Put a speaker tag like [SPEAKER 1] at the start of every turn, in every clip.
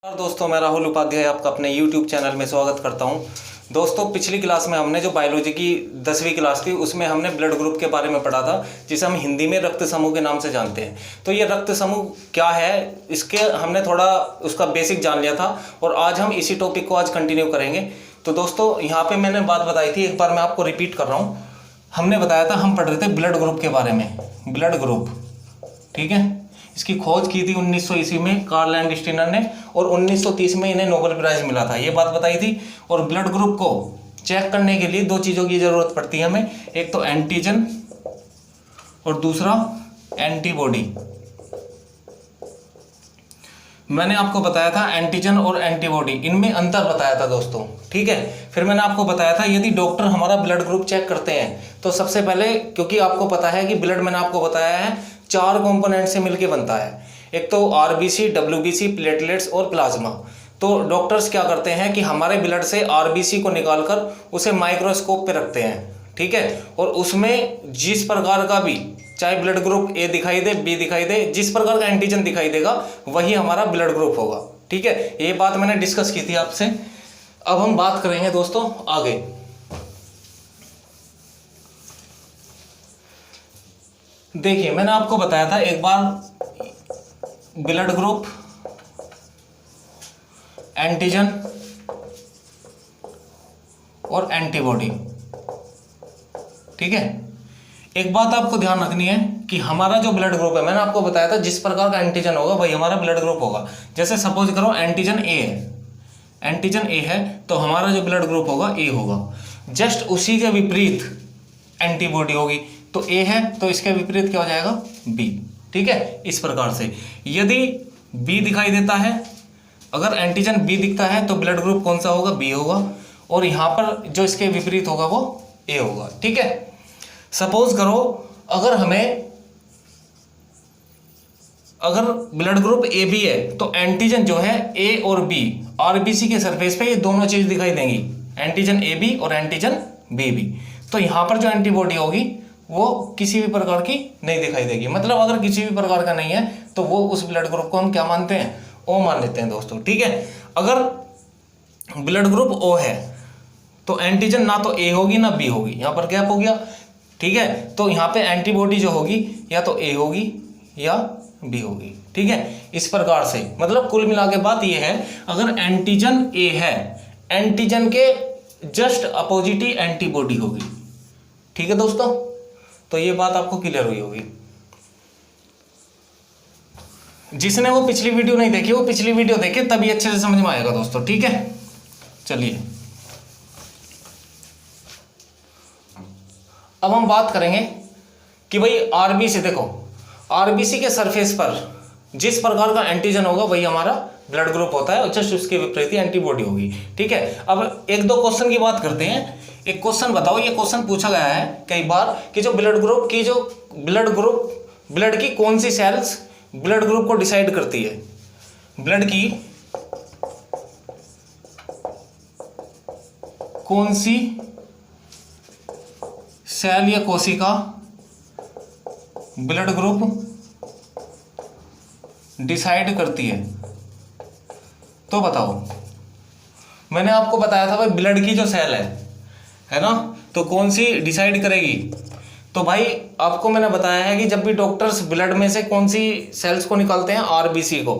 [SPEAKER 1] और दोस्तों, मैं राहुल उपाध्याय आपका अपने YouTube चैनल में स्वागत करता हूं। दोस्तों, पिछली क्लास में हमने जो बायोलॉजी की 10वीं क्लास थी उसमें हमने ब्लड ग्रुप के बारे में पढ़ा था, जिसे हम हिंदी में रक्त समूह के नाम से जानते हैं। तो ये रक्त समूह क्या है, इसके हमने थोड़ा उसका बेसिक जान लिया था और आज हम इसी टॉपिक को आज कंटिन्यू करेंगे। तो दोस्तों, यहाँ पर मैंने बात बताई थी, एक बार मैं आपको रिपीट कर रहा हूँ। हमने बताया था, हम पढ़ रहे थे ब्लड ग्रुप के बारे में। ब्लड ग्रुप, ठीक है। इसकी खोज की थी 1900 ईस्वी में कार्ल लैंडस्टीनर ने और 1930 में इन्हें नोबेल प्राइज मिला था, ये बात बताई थी। और ब्लड ग्रुप को चेक करने के लिए दो चीज़ों की ज़रूरत पड़ती है हमें, एक तो एंटीजन और दूसरा एंटीबॉडी। मैंने आपको बताया था एंटीजन और एंटीबॉडी, इनमें अंतर बताया था दोस्तों, ठीक है। फिर मैंने आपको बताया था यदि डॉक्टर हमारा ब्लड ग्रुप चेक करते हैं तो सबसे पहले, क्योंकि आपको पता है कि ब्लड, मैंने आपको बताया है, 4 कंपोनेंट से मिलकर बनता है। एक तो आरबीसी, डब्ल्यूबीसी, प्लेटलेट्स और प्लाज्मा। तो डॉक्टर्स क्या करते हैं कि हमारे ब्लड से आरबीसी को निकालकर उसे माइक्रोस्कोप पे रखते हैं, ठीक है। और उसमें जिस प्रकार का भी, चाहे ब्लड ग्रुप ए दिखाई दे, बी दिखाई दे, जिस प्रकार का एंटीजन दिखाई देगा वही हमारा ब्लड ग्रुप होगा, ठीक है। ये बात मैंने डिस्कस की थी आपसे। अब हम बात करेंगे दोस्तों आगे। देखिए, मैंने आपको बताया था एक बार, ब्लड ग्रुप, एंटीजन और एंटीबॉडी, ठीक है। एक बात आपको ध्यान रखनी है कि हमारा जो ब्लड ग्रुप है, मैंने आपको बताया था जिस प्रकार का एंटीजन होगा वही हमारा ब्लड ग्रुप होगा। जैसे सपोज करो एंटीजन ए है, एंटीजन ए है तो हमारा जो ब्लड ग्रुप होगा ए होगा। जस्ट उसी के विपरीत एंटीबॉडी होगी, तो ए है तो इसके विपरीत क्या हो जाएगा, बी, ठीक है। इस प्रकार से यदि बी दिखाई देता है, अगर एंटीजन बी दिखता है तो ब्लड ग्रुप कौन सा होगा, बी होगा। और यहाँ पर जो इसके विपरीत होगा वो ए होगा, ठीक है। सपोज करो अगर ब्लड ग्रुप ए बी है तो एंटीजन जो है ए और बी, आरबीसी के सरफेस पे ये दोनों चीज दिखाई देंगी, एंटीजन ए बी और एंटीजन बी बी। तो यहाँ पर जो एंटीबॉडी होगी वो किसी भी प्रकार की नहीं दिखाई देगी। मतलब अगर किसी भी प्रकार का नहीं है तो वो उस ब्लड ग्रुप को हम क्या मानते हैं, ओ मान लेते हैं दोस्तों, ठीक है। अगर ब्लड ग्रुप ओ है तो एंटीजन ना तो ए होगी ना बी होगी, यहाँ पर गैप हो गया, ठीक है। तो यहाँ पे एंटीबॉडी जो होगी या तो ए होगी या बी होगी, ठीक है। इस प्रकार से मतलब कुल मिला के बात ये है, अगर एंटीजन ए है, एंटीजन के जस्ट अपोजिट ही एंटीबॉडी होगी, ठीक है दोस्तों। तो ये बात आपको क्लियर हुई होगी। जिसने वो पिछली वीडियो नहीं देखी वो पिछली वीडियो देखे, तभी अच्छे से समझ में आएगा दोस्तों, ठीक है। चलिए अब हम बात करेंगे कि भाई आरबीसी, देखो आरबीसी के सरफेस पर जिस प्रकार का एंटीजन होगा वही हमारा ब्लड ग्रुप होता है, जस्ट उसके विपरीत एंटीबॉडी होगी, ठीक है। अब एक दो क्वेश्चन की बात करते हैं। एक क्वेश्चन बताओ, ये क्वेश्चन पूछा गया है कई बार कि जो ब्लड की कौन सी सेल्स ब्लड ग्रुप को डिसाइड करती है। ब्लड की कौन सी सेल या कोशिका ब्लड ग्रुप डिसाइड करती है, तो बताओ। मैंने आपको बताया था भाई ब्लड की जो सेल है ना, तो कौन सी डिसाइड करेगी। तो भाई आपको मैंने बताया है कि जब भी डॉक्टर्स ब्लड में से कौन सी सेल्स को निकालते हैं, आरबीसी को,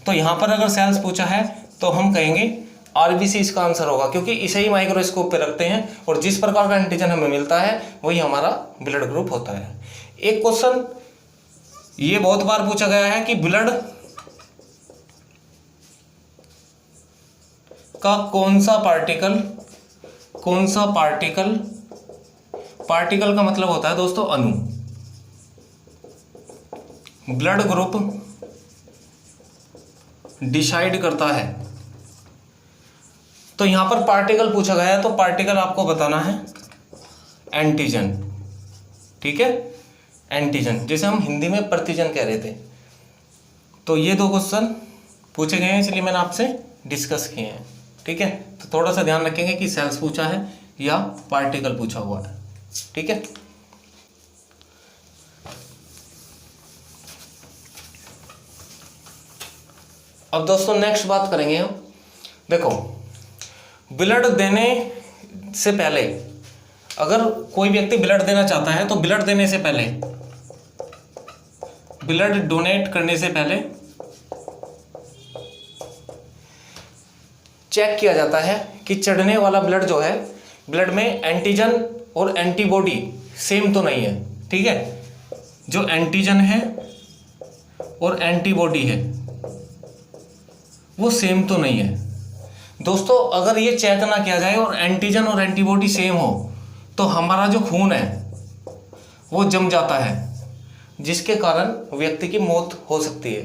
[SPEAKER 1] तो यहां पर अगर सेल्स पूछा है तो हम कहेंगे आरबीसी इसका आंसर होगा, क्योंकि इसे ही माइक्रोस्कोप पे रखते हैं और जिस प्रकार का एंटीजन हमें मिलता है वही हमारा ब्लड ग्रुप होता है। एक क्वेश्चन ये बहुत बार पूछा गया है कि ब्लड का कौन सा पार्टिकल का मतलब होता है दोस्तों अणु, ब्लड ग्रुप डिसाइड करता है। तो यहां पर पार्टिकल पूछा गया है, तो पार्टिकल आपको बताना है एंटीजन, ठीक है। एंटीजन, जैसे हम हिंदी में प्रतिजन कह रहे थे। तो ये दो क्वेश्चन पूछे गए हैं, इसलिए मैंने आपसे डिस्कस किए हैं, ठीक है। तो थोड़ा सा ध्यान रखेंगे कि सेल्स पूछा है या पार्टिकल पूछा हुआ है, ठीक है। अब दोस्तों नेक्स्ट बात करेंगे हम। देखो, ब्लड देने से पहले, अगर कोई व्यक्ति ब्लड देना चाहता है तो ब्लड देने से पहले, ब्लड डोनेट करने से पहले चेक किया जाता है कि चढ़ने वाला ब्लड जो है, ब्लड में एंटीजन और एंटीबॉडी सेम तो नहीं है। ठीक है, जो एंटीजन है और एंटीबॉडी है वो सेम तो नहीं है। दोस्तों, अगर ये चेक ना किया जाए और एंटीजन और एंटीबॉडी सेम हो तो हमारा जो खून है वो जम जाता है, जिसके कारण व्यक्ति की मौत हो सकती है।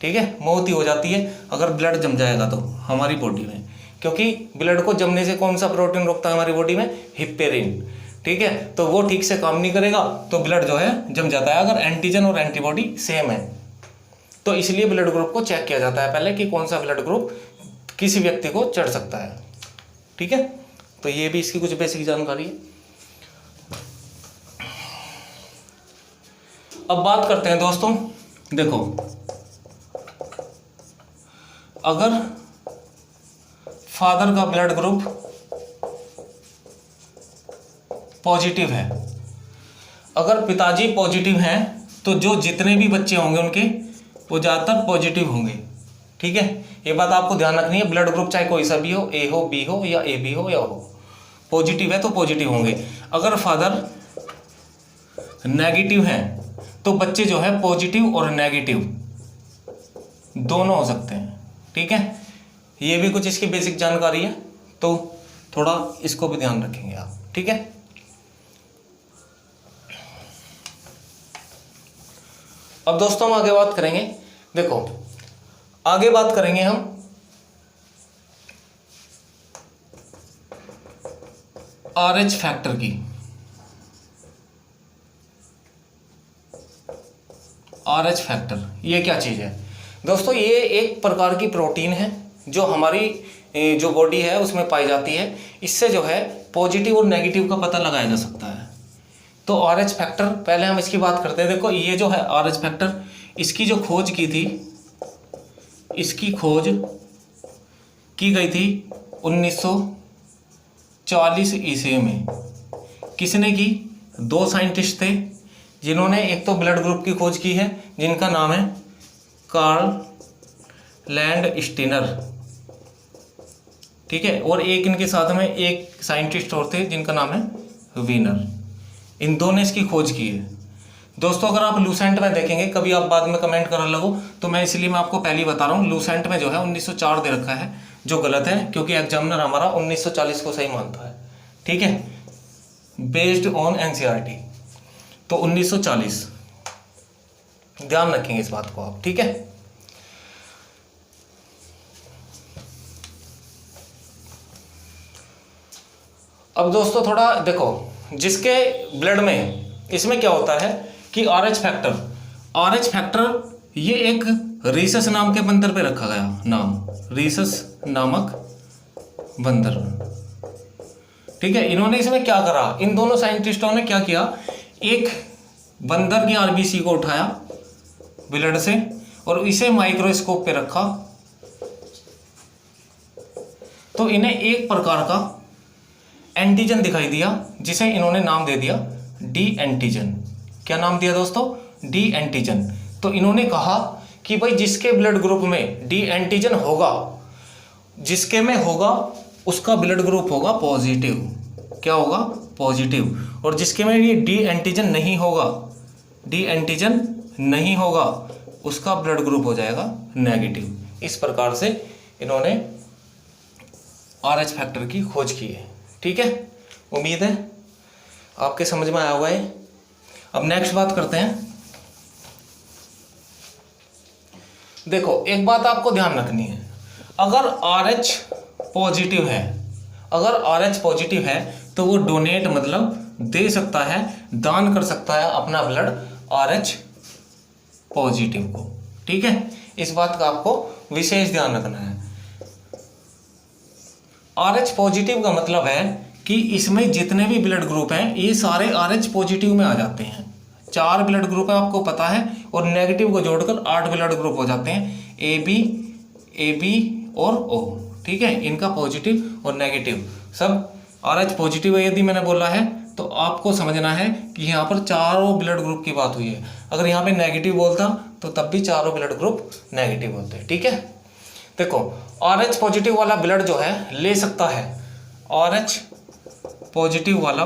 [SPEAKER 1] ठीक है, मौत ही हो जाती है अगर ब्लड जम जाएगा तो हमारी बॉडी में, क्योंकि ब्लड को जमने से कौन सा प्रोटीन रोकता है हमारी बॉडी में? हिपेरिन। ठीक है, तो वो ठीक से काम नहीं करेगा तो ब्लड जो है जम जाता है, अगर एंटीजन और एंटीबॉडी सेम है। तो इसलिए ब्लड ग्रुप को चेक किया जाता है पहले कि कौन सा ब्लड ग्रुप किसी व्यक्ति को चढ़ सकता है। ठीक है, तो ये भी इसकी कुछ बेसिक जानकारी है। अब बात करते हैं दोस्तों, देखो, अगर फादर का ब्लड ग्रुप पॉजिटिव है, अगर पिताजी पॉजिटिव हैं तो जो जितने भी बच्चे होंगे उनके वो ज़्यादातर पॉजिटिव होंगे। ठीक है, ये बात आपको ध्यान रखनी है। ब्लड ग्रुप चाहे कोई सा भी हो, ए हो, बी हो या ए बी हो या हो, पॉजिटिव है तो पॉजिटिव होंगे। अगर फादर नेगेटिव हैं तो बच्चे जो है पॉजिटिव और नेगेटिव दोनों हो सकते हैं। ठीक है, ये भी कुछ इसकी बेसिक जानकारी है, तो थोड़ा इसको भी ध्यान रखेंगे आप। ठीक है, अब दोस्तों हम आगे बात करेंगे। देखो, आगे बात करेंगे हम RH फैक्टर की। RH फैक्टर ये क्या चीज़ है दोस्तों? ये एक प्रकार की प्रोटीन है जो हमारी जो बॉडी है उसमें पाई जाती है। इससे जो है पॉजिटिव और नेगेटिव का पता लगाया जा सकता है। तो RH फैक्टर, पहले हम इसकी बात करते हैं। देखो, ये जो है RH फैक्टर, इसकी जो खोज की थी, इसकी खोज की गई थी 1940 ईस्वी में। किसने की? दो साइंटिस्ट थे जिन्होंने एक तो ब्लड ग्रुप की खोज की है जिनका नाम है कार्ल लैंडस्टीनर। ठीक है, और एक इनके साथ में एक साइंटिस्ट और थे जिनका नाम है वीनर। इन दोनों ने इसकी खोज की है। दोस्तों, अगर आप लूसेंट में देखेंगे, कभी आप बाद में कमेंट करने लगो तो मैं इसलिए मैं आपको पहले ही बता रहा हूँ, लूसेंट में जो है 1904 दे रखा है, जो गलत है क्योंकि एग्जामिनर हमारा 1940 को सही मानता है। ठीक है, बेस्ड ऑन एनसीईआरटी, तो 1940 ध्यान रखेंगे इस बात को आप। ठीक है, अब दोस्तों थोड़ा देखो, जिसके ब्लड में, इसमें क्या होता है कि RH फैक्टर ये एक रीसस नाम के बंदर पे रखा गया नाम, रीसस नामक बंदर। ठीक है, इन्होंने इसमें क्या करा, इन दोनों साइंटिस्टों ने क्या किया, एक बंदर की RBC को उठाया ब्लड से और इसे माइक्रोस्कोप पे रखा, तो इन्हें एक प्रकार का एंटीजन दिखाई दिया जिसे इन्होंने नाम दे दिया डी एंटीजन। क्या नाम दिया दोस्तों? D antigen. तो इन्होंने कहा कि भाई जिसके ब्लड ग्रुप में डी एंटीजन होगा, जिसके में होगा उसका ब्लड ग्रुप होगा पॉजिटिव। क्या होगा? पॉजिटिव। और जिसके में ये डी एंटीजन नहीं होगा, डी एंटीजन नहीं होगा, उसका ब्लड ग्रुप हो जाएगा नेगेटिव। इस प्रकार से इन्होंने RH फैक्टर की खोज की है। ठीक है, उम्मीद है आपके समझ में आया होगा है। अब नेक्स्ट बात करते हैं। देखो, एक बात आपको ध्यान रखनी है, अगर RH पॉजिटिव है, अगर RH पॉजिटिव है तो वो डोनेट मतलब दे सकता है, दान कर सकता है अपना ब्लड RH पॉजिटिव को। ठीक है, इस बात का आपको विशेष ध्यान रखना है। RH पॉजिटिव का मतलब है कि इसमें जितने भी ब्लड ग्रुप हैं ये सारे RH पॉजिटिव में आ जाते हैं। 4 ब्लड ग्रुप है आपको पता है, और नेगेटिव को जोड़कर 8 ब्लड ग्रुप हो जाते हैं, AB AB और O, ठीक है, इनका पॉजिटिव और नेगेटिव सब RH पॉजिटिव है यदि मैंने बोला है तो आपको समझना है कि यहाँ पर चारों ब्लड ग्रुप की बात हुई है। अगर यहाँ पे नेगेटिव बोलता तो तब भी चारों ब्लड ग्रुप नेगेटिव होते हैं, ठीक है। देखो RH पॉजिटिव वाला ब्लड जो है ले सकता है, RH पॉजिटिव वाला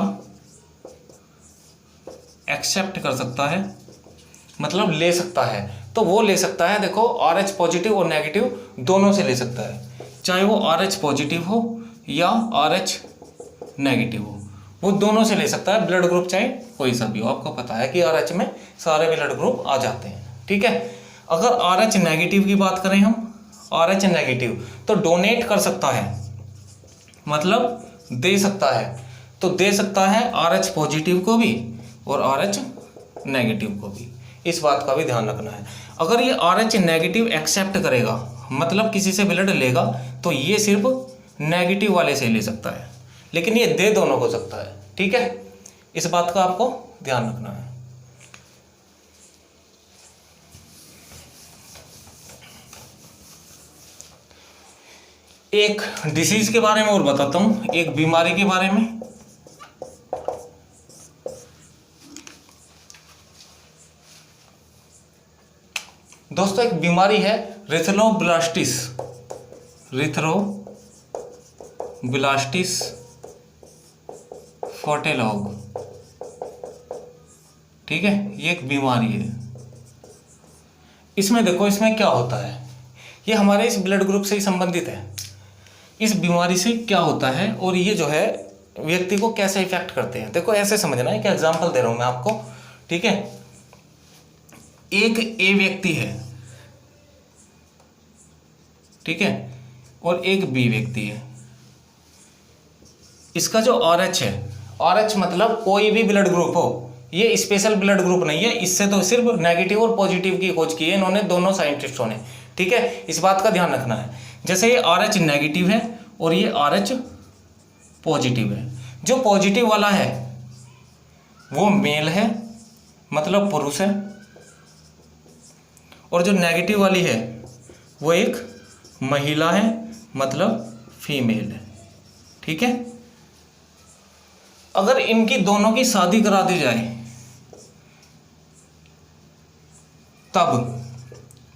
[SPEAKER 1] एक्सेप्ट कर सकता है, मतलब ले सकता है, तो वो ले सकता है। देखो RH पॉजिटिव और नेगेटिव दोनों से ले सकता है, चाहे वो RH पॉजिटिव हो या RH नेगेटिव हो, वो दोनों से ले सकता है। ब्लड ग्रुप चाहे कोई सा भी हो, आपको पता है कि RH में सारे ब्लड ग्रुप आ जाते हैं, ठीक है। अगर RH नेगेटिव की बात करें हम, RH नेगेटिव तो डोनेट कर सकता है, मतलब दे सकता है, तो दे सकता है RH पॉजिटिव को भी और RH नेगेटिव को भी। इस बात का भी ध्यान रखना है। अगर ये RH नेगेटिव एक्सेप्ट करेगा, मतलब किसी से ब्लड लेगा, तो ये सिर्फ नेगेटिव वाले से ले सकता है, लेकिन ये दे दोनों को सकता है, ठीक है। इस बात का आपको ध्यान रखना है। एक डिसीज के बारे में और बताता हूं, एक बीमारी के बारे में। दोस्तों एक बीमारी है रिथरोब्लास्टिस, रिथरोब्लास्टिस फोर्टेलॉग, ठीक है, ये एक बीमारी है। इसमें देखो इसमें क्या होता है, ये हमारे इस ब्लड ग्रुप से ही संबंधित है। इस बीमारी से क्या होता है और ये जो है व्यक्ति को कैसे इफेक्ट करते हैं, देखो ऐसे समझना है। क्या एग्जांपल दे रहा हूं मैं आपको, ठीक है। एक ए व्यक्ति है, ठीक है, और एक बी व्यक्ति है। इसका जो RH है, RH मतलब कोई भी ब्लड ग्रुप हो, ये स्पेशल ब्लड ग्रुप नहीं है, इससे तो सिर्फ नेगेटिव और पॉजिटिव की खोज की है इन्होंने, दोनों साइंटिस्टों ने, ठीक है। इस बात का ध्यान रखना है। जैसे ये RH नेगेटिव है और ये RH पॉजिटिव है। जो पॉजिटिव वाला है वो मेल है, मतलब पुरुष है, और जो नेगेटिव वाली है वो एक महिला है, मतलब फीमेल है, ठीक है। अगर इनकी दोनों की शादी करा दी जाए तब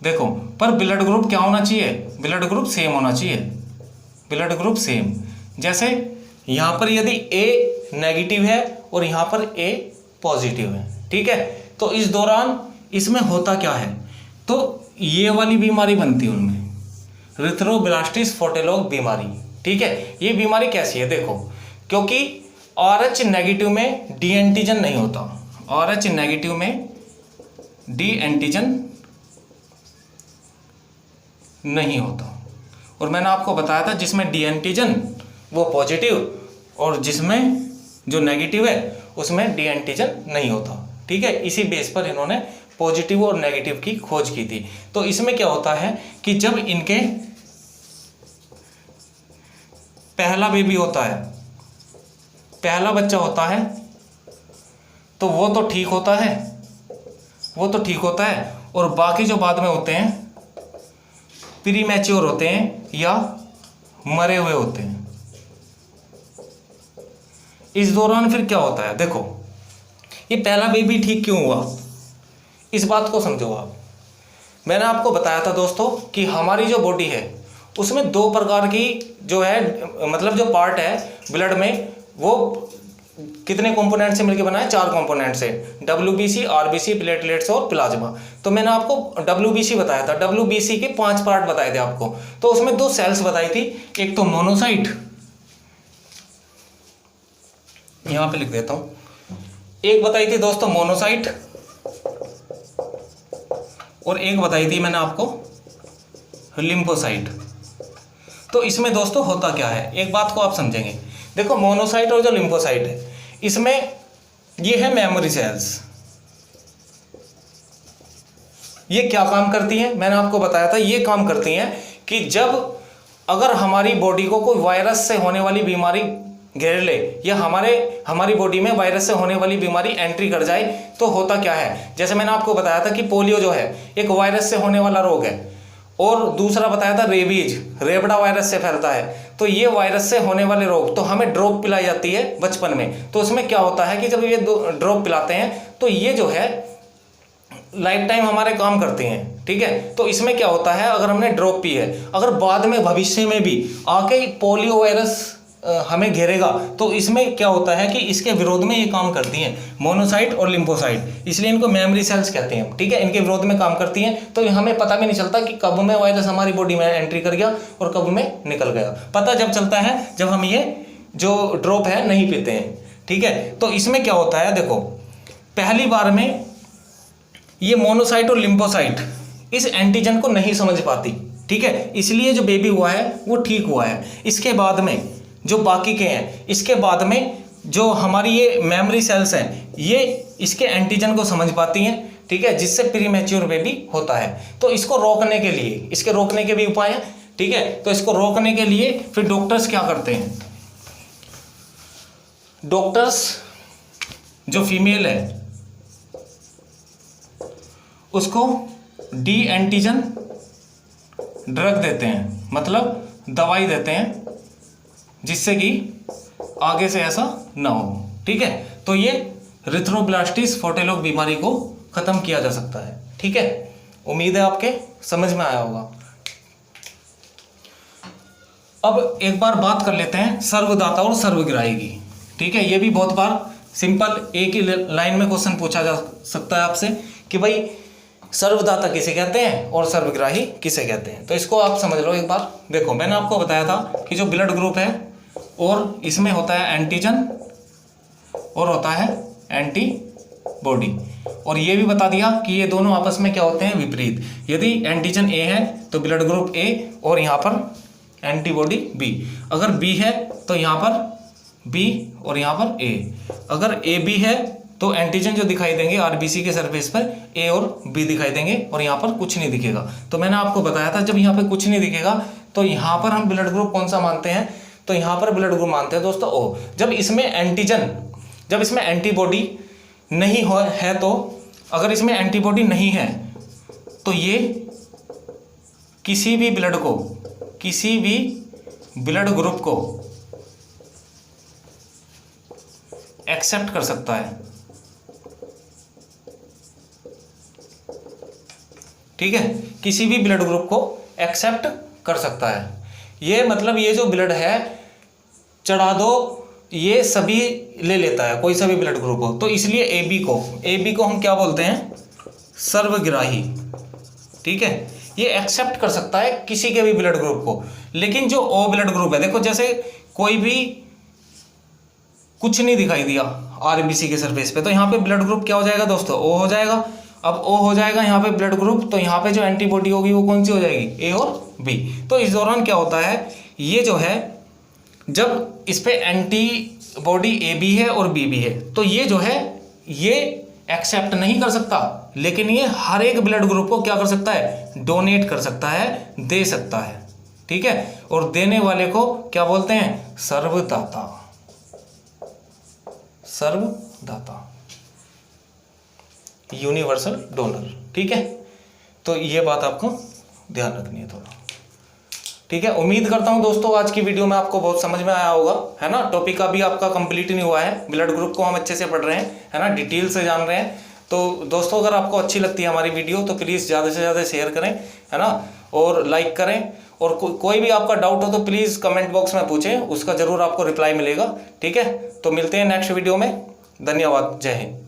[SPEAKER 1] देखो, पर ब्लड ग्रुप क्या होना चाहिए, ब्लड ग्रुप सेम होना चाहिए, ब्लड ग्रुप सेम। जैसे यहां पर यदि A नेगेटिव है और यहां पर A पॉजिटिव है, ठीक है, तो इस दौरान इसमें होता क्या है, तो ये वाली बीमारी बनती है उनमें, रिथरोब्लास्टिस फोर्टेलॉग बीमारी, ठीक है। ये बीमारी कैसी है देखो, क्योंकि RH नेगेटिव में डी एंटीजन नहीं होता, RH नेगेटिव में डी एंटीजन नहीं होता, और मैंने आपको बताया था जिसमें डी एंटीजन वो पॉजिटिव और जिसमें जो नेगेटिव है उसमें डी एंटीजन नहीं होता, ठीक है। इसी बेस पर इन्होंने पॉजिटिव और नेगेटिव की खोज की थी। तो इसमें क्या होता है कि जब इनके पहला बेबी होता है, पहला बच्चा होता है, तो वो तो ठीक होता है, वो तो ठीक होता है, और बाकी जो बाद में होते हैं प्री मैच्योर होते हैं या मरे हुए होते हैं। इस दौरान फिर क्या होता है, देखो ये पहला बेबी ठीक क्यों हुआ, इस बात को समझो आप। मैंने आपको बताया था दोस्तों कि हमारी जो बॉडी है उसमें दो प्रकार की जो है, मतलब जो पार्ट है ब्लड में, वो कितने कंपोनेंट से मिलकर बना है, 4 कंपोनेंट से, WBC, RBC, प्लेटलेट्स और प्लाज्मा। तो मैंने आपको WBC बताया था, WBC के 5 पार्ट बताए थे आपको, तो उसमें 2 सेल्स बताई थी, एक तो मोनोसाइट, यहां पे लिख देता हूं, एक बताई थी दोस्तों मोनोसाइट, और एक बताई थी मैंने आपको लिम्फोसाइट। तो इसमें दोस्तों होता क्या है, एक बात को आप समझेंगे। देखो मोनोसाइट और जो लिम्फोसाइट है, इसमें ये है मेमोरी सेल्स। ये क्या काम करती हैं, मैंने आपको बताया था, ये काम करती हैं कि जब अगर हमारी बॉडी को कोई वायरस से होने वाली बीमारी घेर ले, या हमारी बॉडी में वायरस से होने वाली बीमारी एंट्री कर जाए, तो होता क्या है, जैसे मैंने आपको बताया था कि पोलियो जो है एक वायरस से होने वाला रोग है, और दूसरा बताया था रेबीज, रेबडा वायरस से फैलता है। तो ये वायरस से होने वाले रोग, तो हमें ड्रॉप पिलाई जाती है बचपन में। तो उसमें क्या होता है कि जब ये ड्रॉप पिलाते हैं तो ये जो है लाइफ टाइम हमारे काम करते हैं, ठीक है। तो इसमें क्या होता है, अगर हमने ड्रॉप पी है, अगर बाद में भविष्य में भी आके पोलियो वायरस हमें घेरेगा, तो इसमें क्या होता है कि इसके विरोध में ये काम करती हैं मोनोसाइट और लिम्फोसाइट, इसलिए इनको मेमोरी सेल्स कहते हैं, ठीक है। इनके विरोध में काम करती हैं। तो हमें पता भी नहीं चलता कि कब में वायरस हमारी बॉडी में एंट्री कर गया और कब में निकल गया। पता जब चलता है जब हम ये जो ड्रॉप है नहीं पीते हैं, ठीक है। तो इसमें क्या होता है, देखो पहली बार में ये मोनोसाइट और लिम्फोसाइट इस एंटीजन को नहीं समझ पाती, ठीक है। इसलिए जो बेबी हुआ है वो ठीक हुआ है। इसके बाद में जो बाकी के हैं, इसके बाद में जो हमारी ये मेमोरी सेल्स हैं, ये इसके एंटीजन को समझ पाती हैं, ठीक है, जिससे प्री मैच्योर बेबी होता है। तो इसको रोकने के लिए, इसके रोकने के भी उपाय हैं, ठीक है। तो इसको रोकने के लिए फिर डॉक्टर्स क्या करते हैं, डॉक्टर्स जो फीमेल है उसको डी एंटीजन ड्रग देते हैं, मतलब दवाई देते हैं, जिससे कि आगे से ऐसा ना हो, ठीक है। तो ये रिथ्रोब्लास्टिस फोर्टेलोक बीमारी को खत्म किया जा सकता है, ठीक है। उम्मीद है आपके समझ में आया होगा। अब एक बार बात कर लेते हैं सर्वदाता और सर्वग्राही की, ठीक है। ये भी बहुत बार सिंपल एक ही लाइन में क्वेश्चन पूछा जा सकता है आपसे कि भाई सर्वदाता किसे कहते हैं और सर्वग्राही किसे कहते हैं। तो इसको आप समझ लो एक बार। देखो मैंने आपको बताया था कि जो ब्लड ग्रुप है और इसमें होता है एंटीजन और होता है एंटीबॉडी, और ये भी बता दिया कि ये दोनों आपस में क्या होते हैं, विपरीत। यदि एंटीजन ए है तो ब्लड ग्रुप ए और यहाँ पर एंटीबॉडी बी, अगर बी है तो यहाँ पर बी और यहाँ पर ए, अगर ए बी है तो एंटीजन जो दिखाई देंगे आरबीसी के सरफेस पर ए और बी दिखाई देंगे और यहाँ पर कुछ नहीं दिखेगा। तो मैंने आपको बताया था जब यहाँ पे कुछ नहीं दिखेगा तो यहाँ पर हम ब्लड ग्रुप कौन सा मानते हैं, तो यहाँ पर ब्लड ग्रुप मानते हैं दोस्तों ओ। जब इसमें एंटीजन, जब इसमें एंटीबॉडी नहीं हो है, तो अगर इसमें एंटीबॉडी नहीं है तो ये किसी भी ब्लड को, किसी भी ब्लड ग्रुप को एक्सेप्ट कर सकता है, ठीक है। किसी भी ब्लड ग्रुप को एक्सेप्ट कर सकता है। ये मतलब ये जो ब्लड है चढ़ा दो, ये सभी ले लेता है, कोई सा भी ब्लड ग्रुप हो। तो इसलिए ए बी को हम क्या बोलते हैं, सर्वग्राही, ठीक है। ये एक्सेप्ट कर सकता है किसी के भी ब्लड ग्रुप को। लेकिन जो ओ ब्लड ग्रुप है, देखो जैसे कोई भी कुछ नहीं दिखाई दिया आरबीसी के सरफेस पे, तो यहाँ पे ब्लड ग्रुप क्या हो जाएगा दोस्तों, ओ हो जाएगा। अब ओ हो जाएगा यहाँ पे ब्लड ग्रुप, तो यहाँ पे जो एंटीबॉडी होगी वो कौन सी हो जाएगी, ए और बी। तो इस दौरान क्या होता है, ये जो है जब इस पे एंटीबॉडी ए बी है और बी भी है, तो ये जो है ये एक्सेप्ट नहीं कर सकता, लेकिन ये हर एक ब्लड ग्रुप को क्या कर सकता है, डोनेट कर सकता है, दे सकता है, ठीक है। और देने वाले को क्या बोलते हैं, सर्वदाता, सर्वदाता, यूनिवर्सल डोनर, ठीक है। तो ये बात आपको ध्यान रखनी है थोड़ा, ठीक है। उम्मीद करता हूं दोस्तों आज की वीडियो में आपको बहुत समझ में आया होगा, है ना। टॉपिक अभी आपका कंप्लीट नहीं हुआ है, ब्लड ग्रुप को हम अच्छे से पढ़ रहे हैं, है ना, डिटेल से जान रहे हैं। तो दोस्तों अगर आपको अच्छी लगती है हमारी वीडियो तो प्लीज़ ज़्यादा से ज़्यादा शेयर करें, है ना, और लाइक करें। और कोई भी आपका डाउट हो तो प्लीज़ कमेंट बॉक्स में पूछें, उसका ज़रूर आपको रिप्लाई मिलेगा, ठीक है। तो मिलते हैं नेक्स्ट वीडियो में, धन्यवाद, जय हिंद।